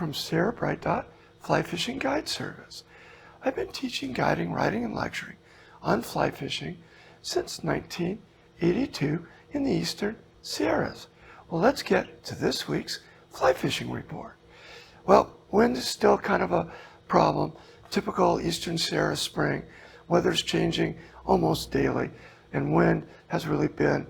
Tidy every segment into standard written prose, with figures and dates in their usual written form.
from Sarah Bright Fly Fishing Guide Service. I've been teaching, guiding, writing, and lecturing on fly fishing since 1982 in the Eastern Sierras. Well, let's get to this week's fly fishing report. Well, wind is still kind of a problem. Typical Eastern Sierra spring. Weather's changing almost daily, and wind has really been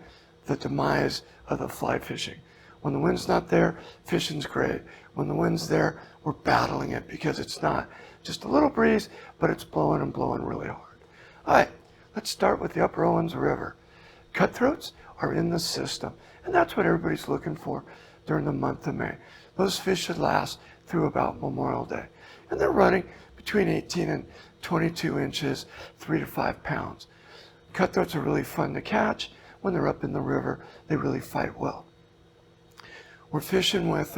the demise of the fly fishing. When the wind's not there, fishing's great. When the wind's there, we're battling it because it's not just a little breeze, but it's blowing and blowing really hard. All right, let's start with the Upper Owens River. Cutthroats are in the system, and that's what everybody's looking for during the month of May. Those fish should last through about Memorial Day, and they're running between 18 and 22 inches, 3 to 5 pounds. Cutthroats are really fun to catch. When they're up in the river, they really fight well. We're fishing with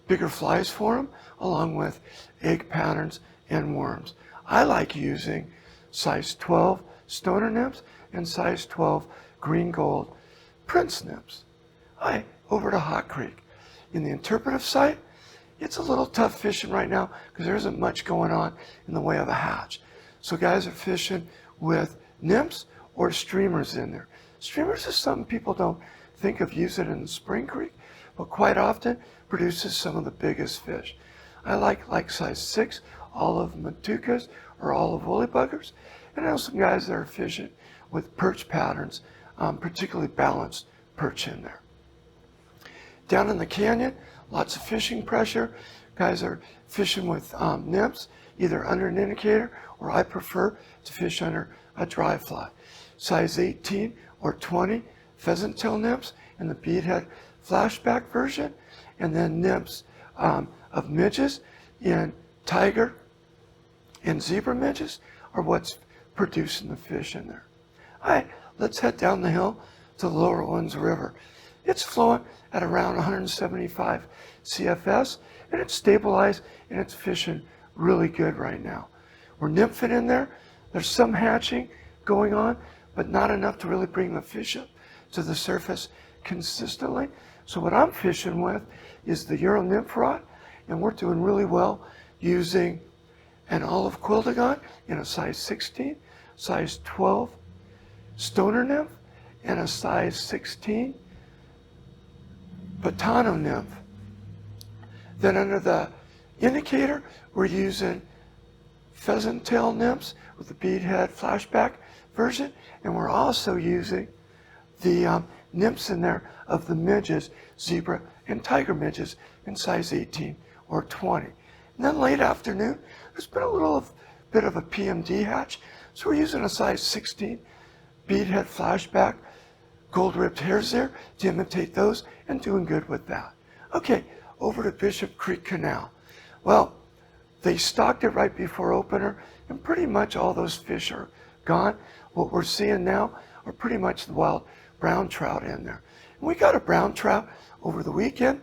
bigger flies for them, along with egg patterns and worms. I like using size 12 stoner nymphs and size 12 green gold prince nymphs. Hi, over to Hot Creek. In the interpretive site, it's a little tough fishing right now because there isn't much going on in the way of a hatch. So guys are fishing with nymphs or streamers in there. Streamers is something people don't think of using in the spring creek, but quite often produces some of the biggest fish. I like size 6 olive matukas or olive woolly buggers, and I know some guys that are fishing with perch patterns, particularly balanced perch in there. Down in the canyon, lots of fishing pressure. Guys are fishing with nymphs, either under an indicator, or I prefer to fish under a dry fly. Size 18 or 20 pheasant tail nymphs in the beadhead flashback version, and then nymphs of midges in tiger and zebra midges are what's producing the fish in there. All right, let's head down the hill to the Lower Owens River. It's flowing at around 175 CFS, and it's stabilized and it's fishing really good right now. We're nymphing in there. There's some hatching going on, but not enough to really bring the fish up to the surface consistently. So what I'm fishing with is the Euro nymph rod, and we're doing really well using an olive quildagon in a size 16, size 12 stoner nymph, and a size 16 Batano nymph. Then under the indicator, we're using pheasant tail nymphs with the beadhead flashback version, and we're also using the nymphs in there of the midges, zebra and tiger midges in size 18 or 20. And then late afternoon, there's been a little bit of a PMD hatch, so we're using a size 16 beadhead flashback, gold-ribbed hairs there to imitate those, and doing good with that. Okay, over to Bishop Creek Canal. Well, they stocked it right before opener, and pretty much all those fish are gone. What we're seeing now are pretty much the wild brown trout in there. And we got a brown trout over the weekend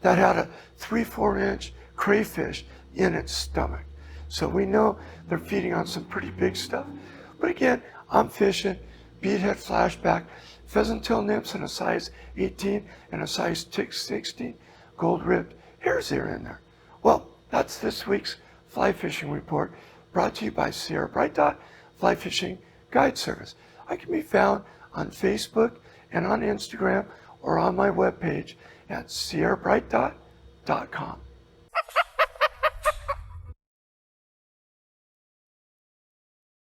that had a 3-4 inch crayfish in its stomach. So we know they're feeding on some pretty big stuff. But again, I'm fishing beadhead flashback, pheasant tail nymphs in a size 18 and a size 16 gold-ribbed hairs there in there. Well, that's this week's fly fishing report, brought to you by Sierra Bright Fly Fishing Guide Service. I can be found on Facebook and on Instagram or on my webpage at sierrabright.com.